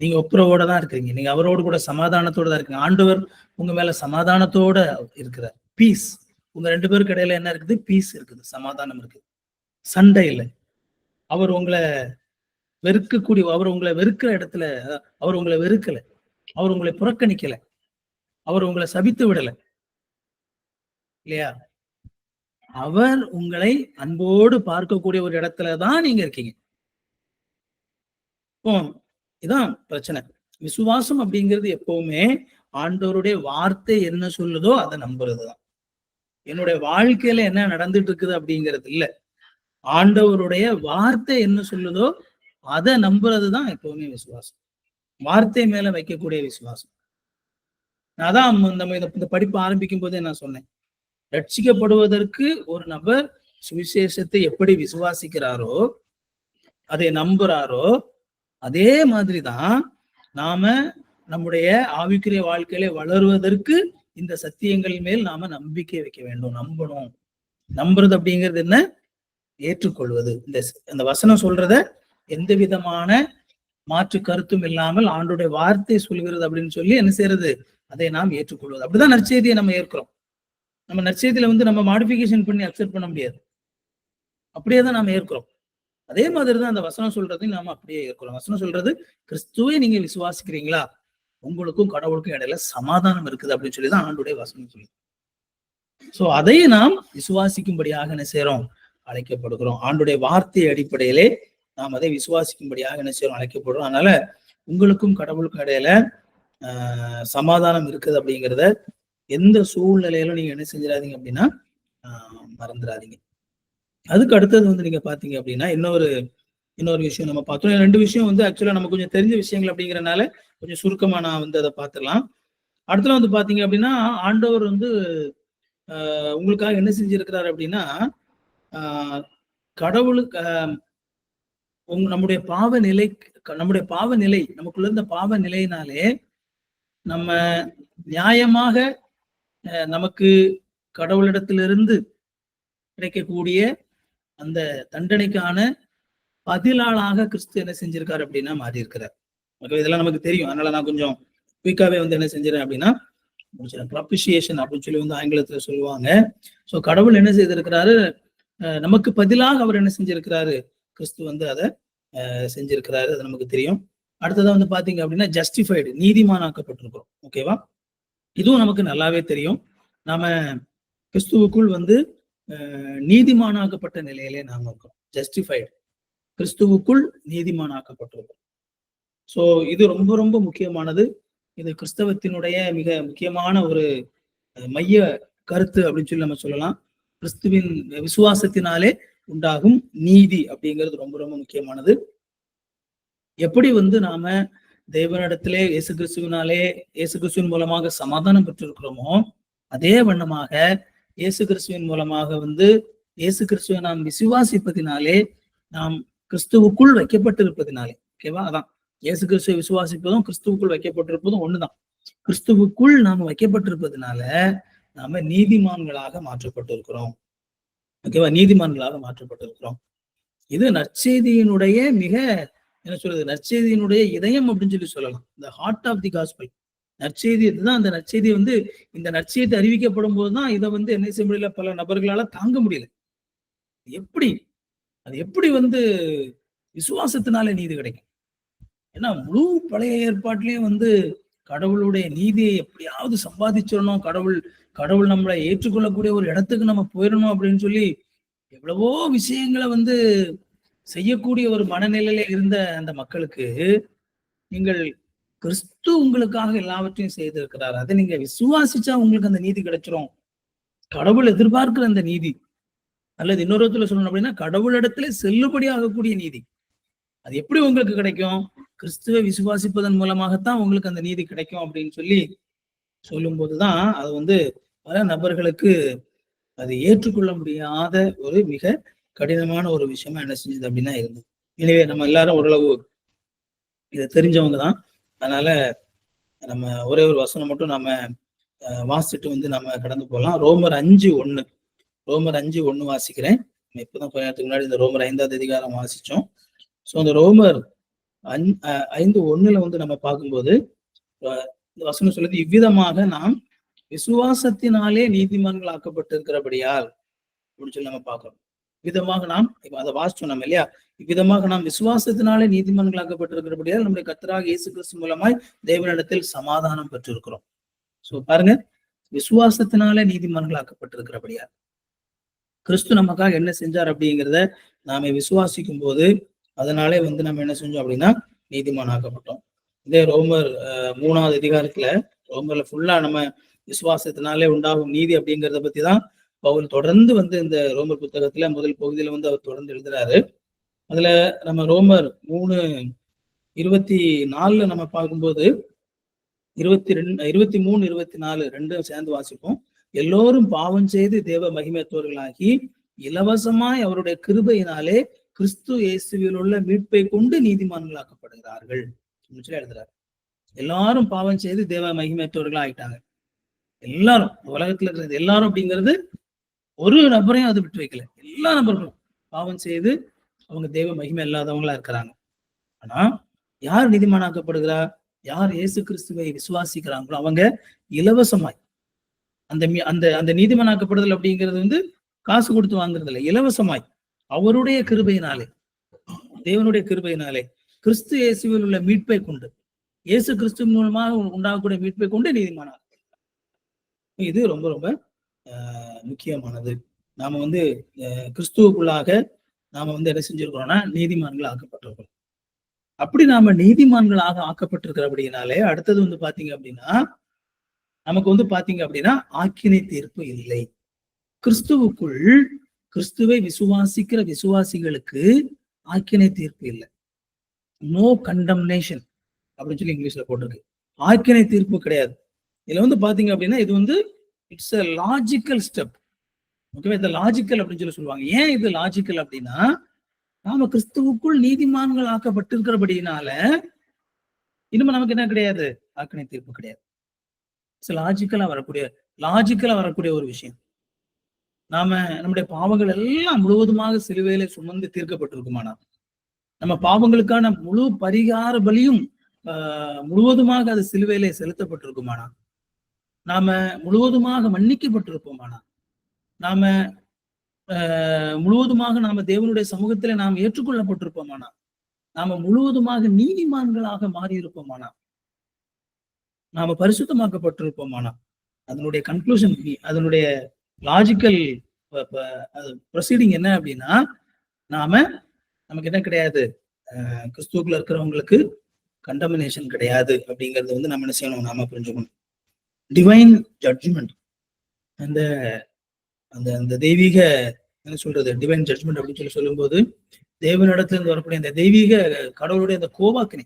நீங்க ஒப்புரவோட தான் இருக்கிறீங்க, நீங்க அவரோடு கூட சமாதானத்தோட தான் இருக்கீங்க. ஆண்டவர் உங்க மேல சமாதானத்தோட இருக்கிறார். பீஸ். உங்க 2 பேருக்கு இடையில என்ன இருக்குது? பீஸ் இருக்குது, சமாதானம் இருக்குது, சண்டை இல்லை. அவர் உங்களை அவர் உங்களை வெறுக்கிற இடத்துல அவர் உங்களை வெறுக்கல, அவர் உங்களை புறக்கணிக்கல, அவர் உங்களை சபித்து விடல இல்லையா? அவர் உங்களை அன்போடு பார்க்கக்கூடிய ஒரு இடத்துலதான் நீங்க இருக்கீங்க. இப்போ இதான் பிரச்சனை. விசுவாசம் அப்படிங்கிறது எப்பவுமே ஆண்டவருடைய வார்த்தை என்ன சொல்லுதோ அதை நம்புறதுதான். என்னுடைய வாழ்க்கையில என்ன நடந்துட்டு இருக்குது அப்படிங்கிறது இல்ல, ஆண்டவருடைய வார்த்தை என்ன சொல்லுதோ அதை நம்புறதுதான் எப்பவுமே விசுவாசம், வார்த்தை மேல வைக்கக்கூடிய விசுவாசம். அதான் நம்ம இந்த படிப்பு ஆரம்பிக்கும் போதே நான் சொன்னேன், ரட்சிக்கப்படுவதற்கு ஒரு நபர் சுவிசேஷத்தை எப்படி விசுவாசிக்கிறாரோ, அதை நம்புறாரோ, அதே மாதிரிதான் நாம நம்முடைய ஆவிக்குரிய வாழ்க்கையில வளருவதற்கு இந்த சத்தியங்கள் மேல் நாம நம்பிக்கை வைக்க வேண்டும், நம்பணும். நம்புறது அப்படிங்கிறது என்ன? ஏற்றுக்கொள்வது. இந்த வசனம் சொல்றத எந்த விதமான மாற்று கருத்தும் இல்லாமல் ஆண்டுடைய வார்த்தை சொல்கிறது அப்படின்னு சொல்லி என்ன செய்யறது? அதை நாம் ஏற்றுக்கொள்வது. அப்படிதான் நற்செய்தியை நம்ம ஏற்கிறோம். நம்ம நற்செய்தியில வந்து நம்ம மாடிஃபிகேஷன் பண்ணி அக்செப்ட் பண்ண முடியாது, அப்படியே தான் நாம ஏற்கிறோம். அதே மாதிரிதான் அந்த வசனம் சொல்றதையும் நாம அப்படியே ஏற்கிறோம். வசனம் சொல்றது, கிறிஸ்துவை நீங்க விசுவாசிக்கிறீங்களா, உங்களுக்கும் கடவுளுக்கும் இடையில சமாதானம் இருக்குது அப்படின்னு சொல்லிதான் ஆண்டுடைய வசனம் சொல்லுது. சோ அதை நாம் விசுவாசிக்கும்படியாக என்ன செய்யறோம்? அழைக்கப்படுகிறோம். ஆண்டுடைய வார்த்தை அடிப்படையிலே நாம் அதை விசுவாசிக்கும்படியாக என்ன செய்யறோம்? அழைக்கப்படுறோம். அதனால உங்களுக்கும் கடவுளுக்கும் இடையில சமாதானம் இருக்குது அப்படிங்கிறத எந்த சூழ்நிலையிலும் நீங்க என்ன செஞ்சிடாதீங்க அப்படின்னா மறந்துடாதீங்க. அதுக்கு அடுத்தது வந்து நீங்க பாத்தீங்க அப்படின்னா இன்னொரு விஷயம் நம்ம பார்த்தோம். 2 விஷயம் வந்து ஆக்சுவலா நம்ம கொஞ்சம் தெரிஞ்ச விஷயங்கள் அப்படிங்கிறனால கொஞ்சம் சுருக்கமா நான் வந்து அதை பார்த்துடலாம். அடுத்துல வந்து பாத்தீங்க அப்படின்னா, ஆண்டவர் வந்து உங்களுக்காக என்ன செஞ்சிருக்கிறாரு அப்படின்னா, கடவுளுக்கு நம்முடைய பாவ நிலை நமக்குள்ள இருந்த பாவ நிலையினாலே நம்ம நியாயமாக நமக்கு கடவுளிடத்திலிருந்து கிடைக்கக்கூடிய அந்த தண்டனைக்கான பதிலாளாக கிறிஸ்து என்ன செஞ்சிருக்காரு அப்படின்னா மாறி இருக்கிறார். இதெல்லாம் நமக்கு தெரியும். அதனால நான் கொஞ்சம் குயிக்காவே என்ன செஞ்சிடறேன் அப்படின்னா ப்ராபிஷியேஷன் அப்படின்னு சொல்லி ஆங்கிலத்துல சொல்லுவாங்க. ஸோ கடவுள் என்ன செய்திருக்கிறாரு, நமக்கு பதிலாக அவர் என்ன செஞ்சிருக்கிறாரு, கிறிஸ்து அதை செஞ்சிருக்கிறாரு. அது நமக்கு தெரியும். அடுத்ததான் பாத்தீங்க அப்படின்னா ஜஸ்டிஃபைடு, நீதிமானாக்கப்பட்டிருக்கிறோம். ஓகேவா, இதுவும் நமக்கு நல்லாவே தெரியும். நாம கிறிஸ்துவுக்குள் நீதிமானாக்கப்பட்ட நிலையிலே நாம இருக்கோம். ஜஸ்டிஃபைடு, கிறிஸ்துவுக்குள் நீதிமானாக்கப்பட்டிருக்கிறோம். ஸோ இது ரொம்ப ரொம்ப முக்கியமானது. இது கிறிஸ்தவத்தினுடைய மிக முக்கியமான ஒரு மைய கருத்து அப்படின்னு சொல்லி நம்ம சொல்லலாம். கிறிஸ்துவின் விசுவாசத்தினாலே உண்டாகும் நீதி அப்படிங்கிறது ரொம்ப ரொம்ப முக்கியமானது. எப்படி நாம தேவனிடத்திலே இயேசு கிறிஸ்துவின் மூலமாக சமாதானம் பெற்றிருக்கிறோமோ, அதே வண்ணமாக இயேசு கிறிஸ்துவின் மூலமாக இயேசு கிறிஸ்துவை நாம் விசுவாசிப்பதினாலே நாம் கிறிஸ்துவுக்குள் வைக்கப்பட்டிருப்பதினாலே, ஓகேவா, அதான் இயேசு கிறிஸ்துவை விசுவாசிப்பதும் கிறிஸ்துவுக்குள் வைக்கப்பட்டிருப்பதும் ஒண்ணுதான். கிறிஸ்துவுக்குள் நாம வைக்கப்பட்டிருப்பதுனால நாம நீதிமான்களாக மாற்றப்பட்டிருக்கிறோம். ஓகேவா, நீதிமான்களாக மாற்றப்பட்டிருக்கிறோம். இது நற்செய்தியினுடைய என்ன சொல்றது, நற்செய்தியினுடைய இதயம் அப்படின்னு சொல்லலாம். இந்த ஹார்ட் ஆஃப் தி காஸ்பல். நற்செய்தி இதுதான். அந்த நற்செய்தி இந்த நற்செய்தி அறிவிக்கப்படும் போதுதான் இதை என்ன செய்ய முடியல, பல நபர்களால தாங்க முடியல. எப்படி விசுவாசத்தினால நீதி கிடைக்கும். ஏன்னா முழு பழைய ஏற்பாட்டிலையும் கடவுளுடைய நீதியை எப்படியாவது சம்பாதிச்சிடணும், கடவுள் நம்மளை ஏற்றுக்கொள்ளக்கூடிய ஒரு இடத்துக்கு நம்ம போயிடணும் அப்படின்னு சொல்லி எவ்வளவோ விஷயங்களை செய்யக்கூடிய ஒரு மனநிலையில இருந்த அந்த மக்களுக்கு, நீங்கள் கிறிஸ்து உங்களுக்காக எல்லாவற்றையும் செய்திருக்கிறார், அதை நீங்க விசுவாசிச்சா உங்களுக்கு அந்த நீதி கிடைச்சிரும். கடவுள் எதிர்பார்க்கிற அந்த நீதி, அல்லது இன்னொரு விதத்துல சொல்லணும் அப்படின்னா கடவுளிடத்துல செல்லுபடி ஆகக்கூடிய நீதி, அது எப்படி உங்களுக்கு கிடைக்கும்? கிறிஸ்துவை விசுவாசிப்பதன் மூலமாகத்தான் உங்களுக்கு அந்த நீதி கிடைக்கும் அப்படின்னு சொல்லும் போதுதான் அது பல நபர்களுக்கு அது ஏற்றுக்கொள்ள முடியாத ஒரு மிக கடினமான ஒரு விஷயமா என்ன செஞ்சது அப்படின்னா இருந்தது. எனவே நம்ம எல்லாரும் ஓரளவு இதை தெரிஞ்சவங்க தான். அதனால நம்ம ஒரே ஒரு வசனம் மட்டும் நம்ம வாசிச்சுட்டு நம்ம கடந்து போகலாம். ரோமர் 5:1 வாசிக்கிறேன். இப்பதான் கொஞ்ச நேரத்துக்கு முன்னாடி இந்த ரோமர் 5ஆவது அதிகாரம் வாசிச்சோம். ஸோ அந்த ரோமர் 5:1 நம்ம பார்க்கும்போது இந்த வசனம் சொல்லுது, இவ்விதமாக நாம் விசுவாசத்தினாலே நீதிமான்கள் ஆக்கப்பட்டிருக்கிறபடியால் அப்படின்னு சொல்லி நம்ம பார்க்கிறோம். விதமாக நாம் அதை வாசிச்சோம் நம்ம இல்லையா, இவ்விதமாக நாம் விசுவாசத்தினாலே நீதிமான்களாக்கப்பட்டிருக்கிறபடியால் நம்முடைய கர்த்தராகிய இயேசு கிறிஸ்து மூலமாய் தேவனிடத்தில் சமாதானம் பெற்றிருக்கிறோம். சோ பாருங்க, விசுவாசத்தினாலே நீதிமான்களாக்கப்பட்டிருக்கிறபடியால் கிறிஸ்து நமக்காக என்ன செஞ்சார் அப்படிங்கிறத நாம விசுவாசிக்கும் போது அதனாலே நம்ம என்ன செஞ்சோம் அப்படின்னா நீதிமான் ஆக்கப்பட்டோம். இதே ரோமர் 3ஆவது அதிகாரத்துல, ரோமர்ல ஃபுல்லா நம்ம விசுவாசத்தினாலே உண்டாகும் நீதி அப்படிங்கிறத பத்தி தான் பவுல் தொடர்ந்து இந்த ரோமர் புத்தகத்துல முதல் பகுதியில அவர் தொடர்ந்து எழுதுறாரு. அதுல நம்ம ரோமர் 3:24 நம்ம பார்க்கும்போது 23, 24 ரெண்டும் சேர்ந்து வாசிப்போம். எல்லோரும் பாவம் செய்து தேவ மகிமையற்றவர்களாகி இலவசமாய் அவருடைய கிருபையினாலே கிறிஸ்து இயேசுவில் உள்ள மீட்பை கொண்டு நீதிமான்களாக்கப்படுகிறார்கள் சொல்லி எழுதுறாரு. எல்லாரும் பாவம் செய்து தேவ மகிமையற்றவர்களா ஆயிட்டாங்க. எல்லாரும், உலகத்துல இருக்கிறது எல்லாரும் அப்படிங்கிறது ஒரு நபரையும் அது விட்டு வைக்கல. எல்லா நபர்களும் பாவம் செய்து அவங்க தெய்வ மகிமை இல்லாதவங்களா இருக்கிறாங்க. ஆனா யார் நீதிமானாக்கப்படுகிறா? யார் இயேசு கிறிஸ்துவை விசுவாசிக்கிறாங்களோ அவங்க இலவசமாய் அந்த அந்த அந்த நீதிமானாக்கப்படுதல் அப்படிங்கிறது காசு கொடுத்து வாங்குறது இல்லை, இலவசமாய் அவருடைய கிருபையினாலே, தேவனுடைய கிருபையினாலே கிறிஸ்து இயேசுவில் உள்ள மீட்பை கொண்டு, இயேசு கிறிஸ்து மூலமாக உண்டாகக்கூடிய மீட்பை கொண்டு நீதிமானார். இது ரொம்ப ரொம்ப முக்கியமானது. நாம கிறிஸ்துவுக்குள்ளாக நாம என்ன செஞ்சிருக்கிறோம்னா நீதிமான்கள் ஆக்கப்பட்டிருக்கிறோம். அப்படி நாம நீதிமான்களாக ஆக்கப்பட்டிருக்கிறபடினாலே அடுத்தது பாத்தீங்க அப்படின்னா நமக்கு பாத்தீங்க அப்படின்னா ஆக்கினை தீர்ப்பு இல்லை. கிறிஸ்துவுக்குள் கிறிஸ்துவை விசுவாசிக்கிற விசுவாசிகளுக்கு ஆக்கினை தீர்ப்பு இல்லை. நோ கண்டம்னேஷன் அப்படின்னு சொல்லி இங்கிலீஷ்ல போட்டிருக்கு. ஆக்கினை தீர்ப்பு கிடையாது. இதுல பாத்தீங்க அப்படின்னா இது இட்ஸ் a லாஜிக்கல் ஸ்டெப். ஓகேவா, இது லாஜிக்கல் அப்படின்னு சொல்லுவாங்க. ஏன் இது லாஜிக்கல் அப்படின்னா நாம கிறிஸ்துவுக்குள் நீதிமான்கள் ஆக்கப்பட்டிருக்கிறபடினால இனிமே நமக்கு என்ன கிடையாது, ஆக்கினை தீர்ப்பு கிடையாது. லாஜிக்கலா வரக்கூடிய ஒரு விஷயம். நாம நம்முடைய பாவங்கள் எல்லாம் முழுவதுமாக சிலுவையில சுமந்து தீர்க்கப்பட்டிருக்குமானா, நம்ம பாவங்களுக்கான முழு பரிகார பலியும் முழுவதுமாக அது சிலுவையிலே செலுத்தப்பட்டிருக்குமானா, நாம முழுவதுமாக மன்னிக்கப்பட்டிருப்போமானா, நாம முழுவதுமாக நாம தேவனுடைய சமூகத்திலே நாம் ஏற்றுக்கொள்ளப்பட்டிருப்போமானா, நாம முழுவதுமாக நீதிமான்களாக மாறி இருப்போமானா, நாம பரிசுத்தமாக்கப்பட்டிருப்போமானா, அதனுடைய கன்க்ளூஷன், அதனுடைய லாஜிக்கல் ப்ரொசீடிங் என்ன அப்படின்னா, நமக்கு என்ன கிடையாது, கிறிஸ்துவுக்குள்ள இருக்கிறவங்களுக்கு கண்டமினேஷன் கிடையாது அப்படிங்கறது வந்து நம்ம என்ன செய்யணும், நாம புரிஞ்சுக்கணும். டிவைன் ஜட்ஜ்மெண்ட், அந்த அந்த அந்த தெய்வீக என்ன சொல்றது, டிவைன் ஜட்ஜ்மெண்ட் அப்படின்னு சொல்லும்போது தேவனிடத்துல இருந்து வரக்கூடிய அந்த தெய்வீக கடவுளுடைய அந்த கோபாக்கினை,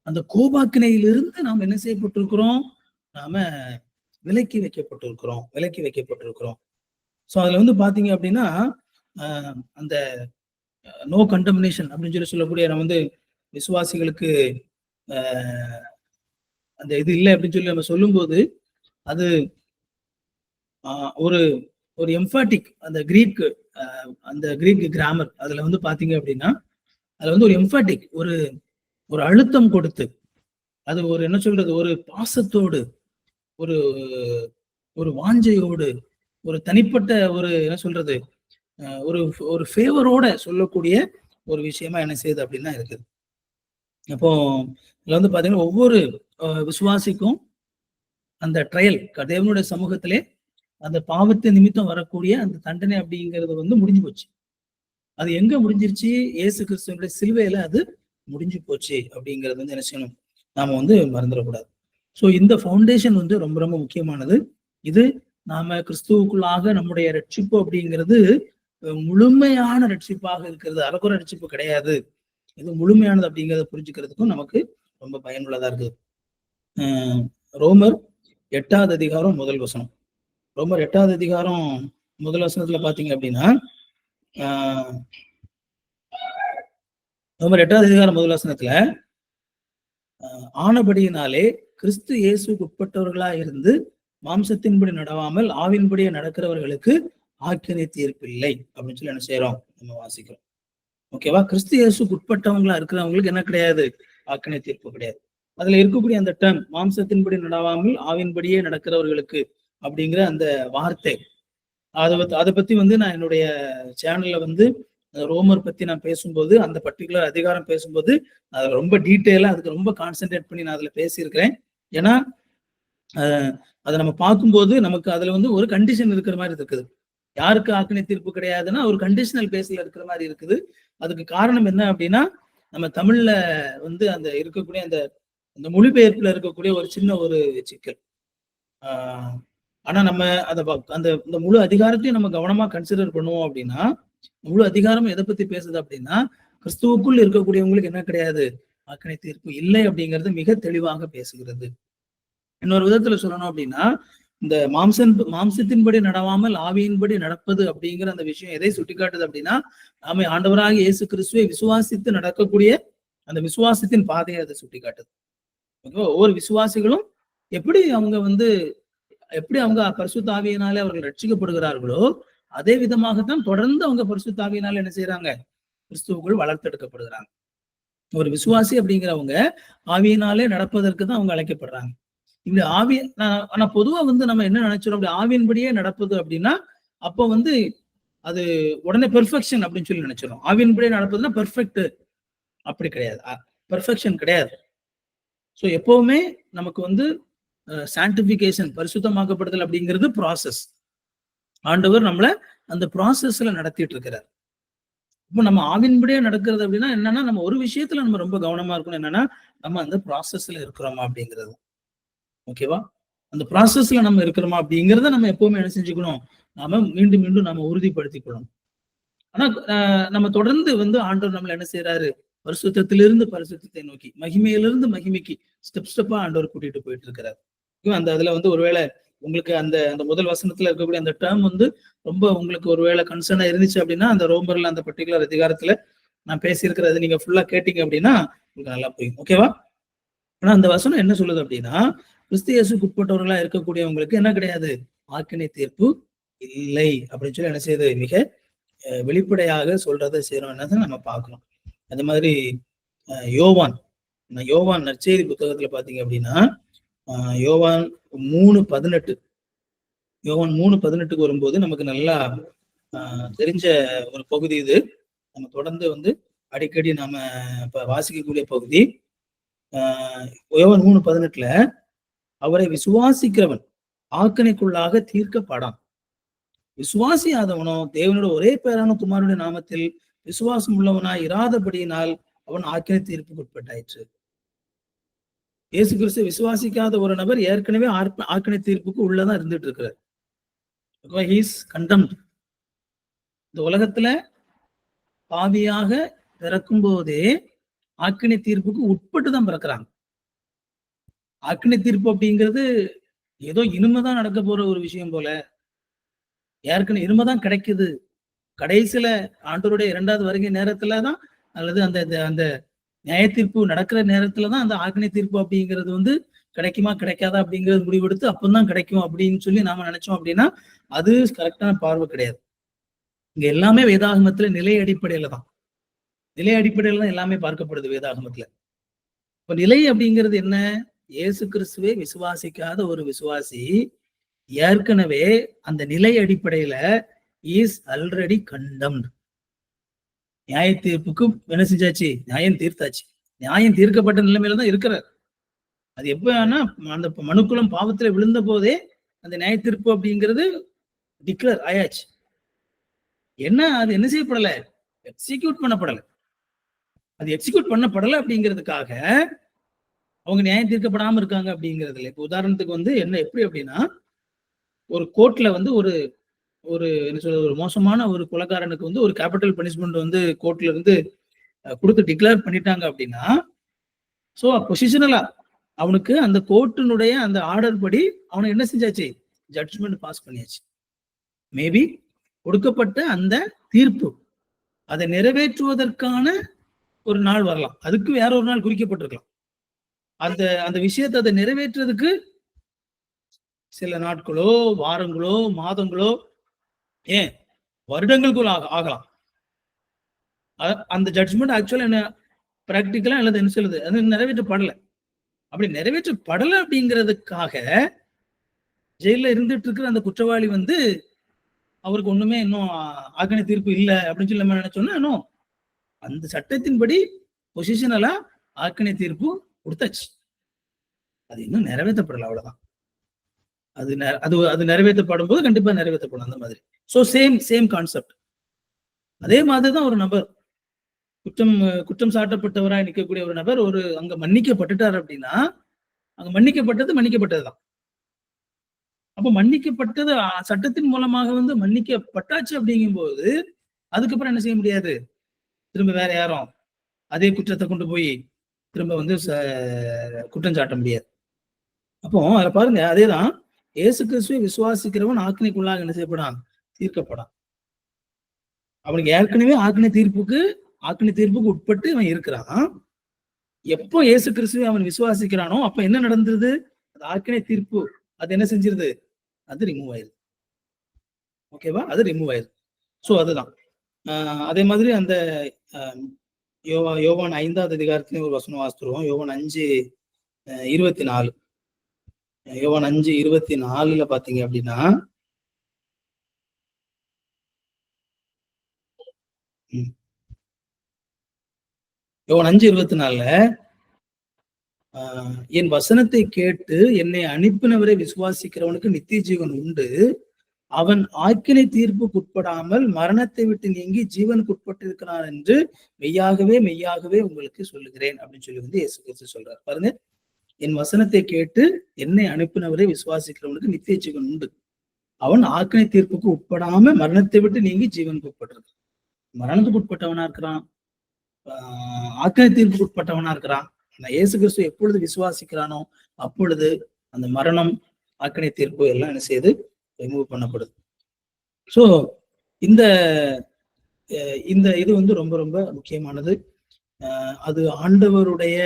அந்த கோபாக்கினையிலிருந்து நாம் என்ன செய்யப்பட்டிருக்கிறோம், நாம விலக்கி வைக்கப்பட்டிருக்கிறோம். ஸோ அதுல வந்து பாத்தீங்க அப்படின்னா அந்த நோ கண்டமினேஷன் அப்படின்னு சொல்லக்கூடிய நம்ம வந்து விசுவாசிகளுக்கு அந்த இது இல்லை அப்படின்னு சொல்லி நம்ம சொல்லும்போது அது ஒரு ஒரு எம்பாட்டிக், அந்த கிரீக் கிராமர் அதுல வந்து பாத்தீங்க அப்படின்னா அதுல வந்து ஒரு எம்பாட்டிக், ஒரு அழுத்தம் கொடுத்து, அது ஒரு என்ன சொல்றது, ஒரு பாசத்தோடு, ஒரு ஒரு வாஞ்சையோடு, ஒரு தனிப்பட்ட ஒரு என்ன சொல்றது, ஒரு ஃபேவரோட சொல்லக்கூடிய ஒரு விஷயமா என்ன செய்யுது அப்படின்னா இருக்குது. அப்போ இதுல வந்து பாத்தீங்கன்னா ஒவ்வொரு விசுவாசிக்கும் அந்த ட்ரையல் தேவனுடைய சமூகத்திலே அந்த பாவத்தை நிமித்தம் வரக்கூடிய அந்த தண்டனை அப்படிங்கிறது வந்து முடிஞ்சு போச்சு. அது எங்க முடிஞ்சிருச்சு, இயேசு கிறிஸ்துவனுடைய சிலுவையில அது முடிஞ்சு போச்சு அப்படிங்கிறது வந்து என்ன செய்யணும், நாம வந்து மறந்துடக்கூடாது. ஸோ இந்த ஃபவுண்டேஷன் வந்து ரொம்ப ரொம்ப முக்கியமானது. இது நாம கிறிஸ்துவுக்குள்ளாக நம்முடைய ரட்சிப்பு அப்படிங்கிறது முழுமையான ரட்சிப்பாக இருக்கிறது, அறக்குறை ரட்சிப்பு கிடையாது. இது முழுமையானது அப்படிங்கிறத புரிஞ்சுக்கிறதுக்கும் நமக்கு ரொம்ப பயனுள்ளதா இருக்குது. ரோமர் 8வது அதிகாரம் 1 வசனம். ரோமர் 8வது அதிகாரம் 1 வசனத்துல பாத்தீங்க அப்படின்னா ரோமர் 8வது அதிகாரம் 1 வசனத்துல ஆனபடியினாலே கிறிஸ்து இயேசுக்கு உட்பட்டவர்களா இருந்து மாம்சத்தின்படி நடவாமல் ஆவின்படியே நடக்கிறவர்களுக்கு ஆக்கினை தீர்ப்பில்லை அப்படின்னு சொல்லி என்ன செய்யறோம், நம்ம வாசிக்கிறோம். ஓகேவா? கிறிஸ்து இயேசுக்கு உட்பட்டவங்களா இருக்கிறவங்களுக்கு என்ன கிடையாது, ஆக்கினை தீர்ப்பு கிடையாது. அதுல இருக்கக்கூடிய அந்த டேர்ம் மாம்சத்தின்படி நடவாமல் ஆவின்படியே நடக்கிறவர்களுக்கு அப்படிங்கிற அந்த வார்த்தை, அதை பத்தி வந்து நான் என்னுடைய சேனல்ல வந்து ரோமர் பத்தி நான் பேசும்போது, அந்த பர்டிகுலர் அதிகாரம் பேசும்போது அதுல ரொம்ப டீட்டெயிலா அதுக்கு ரொம்ப கான்சென்ட்ரேட் பண்ணி நான் அதுல பேசியிருக்கிறேன். ஏன்னா அதை நம்ம பார்க்கும்போது நமக்கு அதுல வந்து ஒரு கண்டிஷன் இருக்கிற மாதிரி இருக்குது. யாருக்கு ஆக்கினை தீர்ப்பு கிடையாதுன்னா ஒரு கண்டிஷனல் பேஸ்ல இருக்கிற மாதிரி இருக்குது. அதுக்கு காரணம் என்ன அப்படின்னா, நம்ம தமிழ்ல வந்து அந்த இருக்கக்கூடிய அந்த மொழிபெயர்ப்புல இருக்கக்கூடிய ஒரு சின்ன ஒரு சிக்கல். ஆனா நம்ம அந்த முழு அதிகாரத்தையும் நம்ம கவனமா கன்சிடர் பண்ணுவோம் அப்படின்னா, முழு அதிகாரம் எதை பத்தி பேசுது அப்படின்னா, கிறிஸ்துவுக்குள் இருக்கக்கூடியவங்களுக்கு என்ன கிடையாது, ஆக்கினை தீர்ப்பு இல்லை அப்படிங்கிறது மிக தெளிவாக பேசுகிறது. இன்னொரு விதத்துல சொல்லணும் அப்படின்னா, இந்த மாம்சத்தின்படி நடவாமல் ஆவியின்படி நடப்பது அப்படிங்கிற அந்த விஷயம் எதை சுட்டிக்காட்டுது அப்படின்னா, நாம ஆண்டவராக இயேசு கிறிஸ்துவை விசுவாசித்து நடக்கக்கூடிய அந்த விசுவாசத்தின் பாதையை அதை சுட்டிக்காட்டுது. ஒவ்வொரு விசுவாசிகளும் எப்படி அவங்க பரிசுத்த ஆவியினாலே அவர்கள் ரட்சிக்கப்படுகிறார்களோ அதே விதமாகத்தான் தொடர்ந்து அவங்க பரிசுத்த ஆவியினால என்ன செய்யறாங்க, கிறிஸ்துவுக்குள் வளர்த்தெடுக்கப்படுகிறாங்க. ஒரு விசுவாசி அப்படிங்கிறவங்க ஆவியினாலே நடப்பதற்கு தான் அவங்க அழைக்கப்படுறாங்க. இந்த ஆனா பொதுவா வந்து நம்ம என்ன நினைச்சிடும், அப்படி ஆவியின்படியே நடப்பது அப்படின்னா அப்போ வந்து அது உடனே பெர்ஃபெக்ஷன் அப்படின்னு சொல்லி நினைச்சிடும். ஆவியின்படியே நடப்பதுன்னா பெர்ஃபெக்ட், அப்படி கிடையாது, பெர்ஃபெக்ஷன் கிடையாது. ஸோ எப்பவுமே நமக்கு வந்து சான்டிபிகேஷன், பரிசுத்தமாக்கப்படுதல் அப்படிங்கிறது ப்ராசஸ். ஆண்டவர் நம்மள அந்த ப்ராசஸ்ல நடத்திட்டு இருக்கிறார். இப்போ நம்ம ஆவின்படியே நடக்கிறது அப்படின்னா என்னன்னா, நம்ம ஒரு விஷயத்துல நம்ம ரொம்ப கவனமா இருக்கணும், என்னன்னா நம்ம அந்த ப்ராசஸ்ல இருக்கிறோமா அப்படிங்கிறது. ஓகேவா? அந்த ப்ராசஸ்ல நம்ம இருக்கிறோமா அப்படிங்கிறத நம்ம எப்பவுமே என்ன செஞ்சுக்கணும், நாம மீண்டும் மீண்டும் நாம உறுதிப்படுத்திக்கணும். ஆனா நம்ம தொடர்ந்து வந்து ஆண்டவர் நம்மள என்ன செய்யறாரு, பரிசுத்தத்திலிருந்து பரிசுத்தத்தை நோக்கி, மகிமையிலிருந்து மகிமைக்கு ஸ்டெப்பா ஆண்டவர் கூட்டிட்டு போயிட்டு இருக்கிறார். அந்த அதுல வந்து ஒருவேளை உங்களுக்கு அந்த அந்த முதல் வசனத்துல இருக்கக்கூடிய அந்த டேர்ம் வந்து ரொம்ப உங்களுக்கு ஒருவேளை கன்சர்னா இருந்துச்சு அப்படின்னா, அந்த ரோமர்ல அந்த பர்டிகுலர் அதிகாரத்துல நான் பேசியிருக்கிறது நீங்க ஃபுல்லா கேட்டீங்க அப்படின்னா உங்களுக்கு நல்லா புரியும். ஓகேவா? ஆனா அந்த வசனம் என்ன சொல்லுது அப்படின்னா, கிறிஸ்து இயேசுக்கு உட்பட்டவர்களா இருக்கக்கூடியவங்களுக்கு என்ன கிடையாது? ஆக்கினை தீர்ப்பு இல்லை அப்படின்னு சொல்லி என்ன செய்யுது? மிக வெளிப்படையாக சொல்றதை செய்யறோம் என்னதை நம்ம பார்க்கணும். அதே மாதிரி யோவான் யோவான் நற்செய்தி புத்தகத்துல பாத்தீங்க அப்படின்னா, யோவான் 3:18 யோவான் 3:18 வரும்போது நமக்கு நல்லா தெரிஞ்ச ஒரு பகுதி இது. நம்ம தொடர்ந்து வந்து அடிக்கடி நாம இப்ப வாசிக்கக்கூடிய பகுதி. யோவான் 3:18 அவரை விசுவாசிக்கிறவன் ஆக்கணைக்குள்ளாக தீர்க்கப்படான். விசுவாசியாதவனோ தேவனோட ஒரே பேரான குமாரனுடைய நாமத்தில் விசுவாசம் உள்ளவனாய் இராதபடியினால் அவன் ஆக்கினை தீர்ப்புக்கு உட்பட்டாயிற்று. இயேசு கிறிஸ்து விசுவாசிக்காத ஒரு நபர் ஏற்கனவே ஆக்கினை தீர்ப்புக்கு உள்ளதான் இருந்துட்டு இருக்கிறார். இந்த உலகத்துல பாவியாக பிறக்கும் போதே ஆக்கினை தீர்ப்புக்கு உட்பட்டு தான் பிறக்கிறாங்க. ஆக்கினை தீர்ப்பு அப்படிங்கிறது ஏதோ இனிமைதான் நடக்க போற ஒரு விஷயம் போல, ஏற்கனவே இனிமைதான் கிடைக்குது. கடைசியில ஆண்டவருடைய 2வது வருகை நேரத்துலதான் அல்லது அந்த அந்த நியாய தீர்ப்பு நடக்கிற நேரத்துலதான் அந்த ஆக்கினை தீர்ப்பு அப்படிங்கிறது வந்து கிடைக்குமா கிடைக்காதா அப்படிங்கிறது முடிவெடுத்து அப்பந்தான் கிடைக்கும் அப்படின்னு சொல்லி நாம நினைச்சோம் அப்படின்னா அது கரெக்டான பார்வை கிடையாது. இங்க எல்லாமே வேதாகமத்துல நிலை அடிப்படையில தான், நிலை அடிப்படையில தான் எல்லாமே பார்க்கப்படுது வேதாகமத்துல. இப்ப நிலை அப்படிங்கிறது என்ன? இயேசு கிறிஸ்துவை விசுவாசிக்காத ஒரு விசுவாசி ஏற்கனவே அந்த நிலை அடிப்படையில இஸ் ஆல்ரெடி கண்டம்ட். நியாய தீர்ப்புக்கு என்ன செஞ்சாச்சு? நியாயம் தீர்த்தாச்சு. நியாயம் தீர்க்கப்பட்ட நிலைமையில தான் இருக்கிறார். அது எப்பன்னா அந்த மனுக்குலம் பாவத்துல விழுந்த போதே அந்த நியாய தீர்ப்பு அப்படிங்கிறது டிக்ளேர் ஆயாச்சு. என்ன அது என்ன செய்யப்படல? எக்ஸிக்யூட் பண்ணப்படல. அது எக்ஸிக்யூட் பண்ணப்படல அப்படிங்கிறதுக்காக அவங்க நியாயம் தீர்க்கப்படாம இருக்காங்க அப்படிங்கிறது இல்லை. இப்ப உதாரணத்துக்கு வந்து என்ன எப்படி அப்படின்னா, ஒரு கோர்ட்ல வந்து ஒரு ஒரு என்ன சொல்றது, ஒரு மோசமான ஒரு கொலைகாரனுக்கு வந்து ஒரு கேபிட்டல் பனிஷ்மெண்ட் வந்து கோர்ட்ல இருந்து கொடுத்து டிக்ளேர் பண்ணிட்டாங்க அப்படின்னா, சோ பொசிஷனலா அவனுக்கு அந்த கோர்ட்டினுடைய அந்த ஆர்டர் படி அவனுக்கு என்ன செஞ்சாச்சு? ஜட்ஜ்மெண்ட் பாஸ் பண்ணியாச்சு. மேபி கொடுக்கப்பட்ட அந்த தீர்ப்பு அதை நிறைவேற்றுவதற்கான ஒரு நாள் வரலாம், அதுக்கு வேற ஒரு நாள் குறிக்கப்பட்டிருக்கலாம். அந்த அந்த விஷயத்தை அதை நிறைவேற்றுறதுக்கு சில நாட்களோ வாரங்களோ மாதங்களோ ஏன் வருடங்களுக்குள்ள ஆகலாம். அந்த ஜட்ஜ்மெண்ட் ஆக்சுவலா என்ன பிராக்டிக்கலா அல்லது என்ன சொல்லுது, அது நிறைவேற்றப்படல. அப்படி நிறைவேற்றப்படல அப்படிங்கிறதுக்காக ஜெயில இருந்துட்டு இருக்கிற அந்த குற்றவாளி வந்து அவருக்கு ஒண்ணுமே இன்னும் ஆக்கினை தீர்ப்பு இல்லை அப்படின்னு சொல்லி நம்ம நினைச்சோம்னா, இன்னும் அந்த சட்டத்தின்படி பொசிஷனலா ஆக்கினை தீர்ப்பு கொடுத்தாச்சு. அது இன்னும் நிறைவேற்றப்படல, அவ்வளவுதான். அது நிறைவேற்றப்படும் போது கண்டிப்பா நிறைவேற்றப்படும் அந்த மாதிரி. So same concept. அதே மாதிரிதான் ஒரு நபர் குற்றம் சாட்டப்பட்டவராய் நிற்கக்கூடிய ஒரு நபர் அங்க மன்னிக்கப்பட்டுட்டார் அப்படின்னா, அங்க மன்னிக்கப்பட்டதுதான். அப்ப மன்னிக்கப்பட்டது சட்டத்தின் மூலமாக வந்து மன்னிக்கப்பட்டாச்சு அப்படிங்கும் போது அதுக்கப்புறம் என்ன செய்ய முடியாது? திரும்ப வேற யாரும் அதே குற்றத்தை கொண்டு போய் திரும்ப வந்து குற்றம் சாட்ட முடியாது. அப்போ அதுல பாருங்க, அதேதான் இயேசு கிறிஸ்துவை விசுவாசிக்கிறவன் ஆக்கினைக்குள்ளாக என்ன செய்யப்படான்? தீர்க்கப்படான். அவனுக்கு ஏற்கனவே ஆக்கினை தீர்ப்புக்கு உட்பட்டு அவன் இருக்கிறான். எப்போ இயேசு கிறிஸ்துவை அவன் விசுவாசிக்கிறானோ அப்ப என்ன நடந்தது? அது ஆக்கினை தீர்ப்பு அது என்ன செஞ்சிருது? அது ரிமூவ் ஆயிருது. ஓகேவா? அது ரிமூவ் ஆயிருது. சோ அதுதான். அதே மாதிரி அந்த யோவான் 5வது அதிகாரத்திலையும் ஒரு வசனம் வாசித்துருவோம். யோவான் 5:24. யோவான் 5:24 பாத்தீங்க அப்படின்னா, யோவான் 5:24 என் வசனத்தை கேட்டு என்னை அனுப்பினவரை விசுவாசிக்கிறவனுக்கு நித்திய ஜீவன் உண்டு, அவன் ஆக்கினை தீர்ப்புக்கு உட்படாமல் மரணத்தை விட்டு நீங்கி ஜீவனுக்கு உட்பட்டிருக்கிறான் என்று மெய்யாகவே உங்களுக்கு சொல்லுகிறேன் அப்படின்னு சொல்லி வந்து இயேசு கிறிஸ்து சொல்றார். பாருங்க, என் வசனத்தை கேட்டு என்னை அனுப்பினவரை விசுவாசிக்கிறவனுக்கு நித்திய ஜீவன் உண்டு, அவன் ஆக்கினை தீர்ப்புக்கு உட்படாம மரணத்தை விட்டு நீங்கி ஜீவனுக்கு உட்பட்டிருக்கான். மரணத்துக்கு உட்பட்டவனா இருக்கிறான், ஆக்கினை தீர்ப்புக்கு உட்பட்டவனா இருக்கிறான். இயேசு கிறிஸ்து எப்பொழுது விசுவாசிக்கிறானோ அப்பொழுது அந்த மரணம் ஆக்கினை தீர்ப்பு எல்லாம் என்ன செய்யுது, ரிமூவ் பண்ணப்படுது. ஸோ இந்த இந்த இது வந்து ரொம்ப ரொம்ப முக்கியமானது. அது ஆண்டவருடைய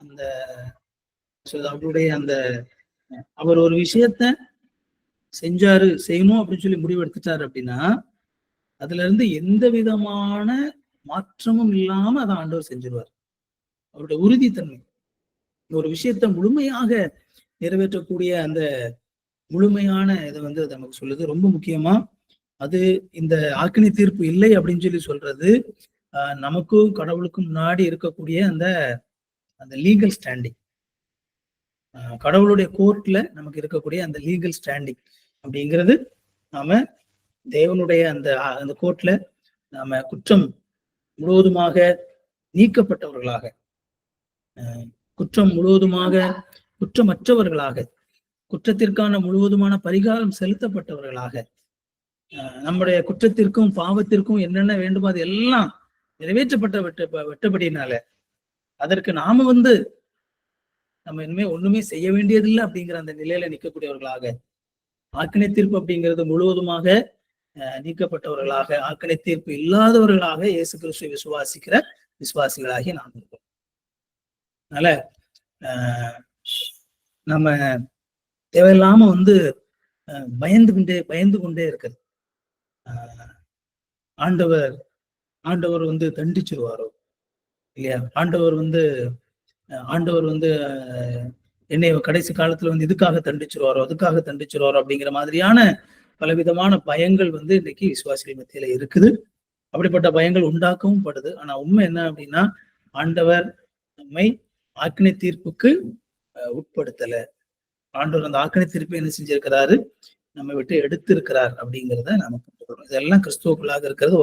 அந்த அவருடைய அந்த அவர் ஒரு விஷயத்த செஞ்சாரு, செய்யணும் அப்படின்னு சொல்லி முடிவு எடுத்துட்டாரு அப்படின்னா, அதுல இருந்து எந்த விதமான மாற்றமும் இல்லாம அதை ஆண்டவர் செஞ்சிருவார். அவருடைய உறுதித்தன்மை ஒரு விஷயத்த முழுமையாக நிறைவேற்றக்கூடிய அந்த முழுமையான இதை வந்து அது நமக்கு சொல்லுது. ரொம்ப முக்கியமா அது இந்த ஆக்கினை தீர்ப்பு இல்லை அப்படின்னு சொல்லி சொல்றது நமக்கும் கடவுளுக்கும் முன்னாடி இருக்கக்கூடிய அந்த அந்த லீகல் ஸ்டாண்டிங், கடவுளுடைய கோர்ட்ல நமக்கு இருக்கக்கூடிய அந்த லீகல் ஸ்டாண்டிங் அப்படிங்கிறது, நாம தேவனுடைய அந்த அந்த கோர்ட்ல நாம குற்றம் முழுவதுமாக நீக்கப்பட்டவர்களாக, குற்றம் முழுவதுமாக குற்றமற்றவர்களாக, குற்றத்திற்கான முழுவதுமான பரிகாரம் செலுத்தப்பட்டவர்களாக, நம்முடைய குற்றத்திற்கும் பாவத்திற்கும் என்னென்ன வேண்டுமோ அது எல்லாம் வெட்டப்படினால அதற்கு நாம வந்து நம்ம இனிமே ஒண்ணுமே செய்ய வேண்டியதில்லை அப்படிங்கிற அந்த நிலையில நிற்கக்கூடியவர்களாக, ஆக்கினை தீர்ப்பு அப்படிங்கிறது முழுவதுமாக நீக்கப்பட்டவர்களாக, ஆக்கினை தீர்ப்பு இல்லாதவர்களாக இயேசு கிறிஸ்துவை விசுவாசிக்கிற விசுவாசிகளாகி நாம் இருக்கோம். அதனால நம்ம தேவையில்லாம வந்து பயந்து கொண்டே இருக்கிறது. ஆண்டவர் வந்து தண்டிச்சிருவாரோ இல்லையா, ஆண்டவர் வந்து என்னை கடைசி காலத்துல வந்து இதுக்காக தண்டிச்சிருவாரோ அப்படிங்கிற மாதிரியான பலவிதமான பயங்கள் வந்து இன்னைக்கு விசுவாசிகள் மத்தியில இருக்குது. அப்படிப்பட்ட பயங்கள் உண்டாக்கவும் படுது. ஆனா உண்மை என்ன அப்படின்னா, ஆண்டவர் நம்மை ஆக்கினை தீர்ப்புக்கு உட்படுத்தல. ஆண்டவர் அந்த ஆக்கினை தீர்ப்பை என்ன செஞ்சிருக்கிறாரு, நம்ம விட்டு எடுத்திருக்கிறார் அப்படிங்கிறத நாம புரிஞ்சுக்கிறோம். இதெல்லாம் கிறிஸ்துவுக்குள்ளாக இருக்கிறது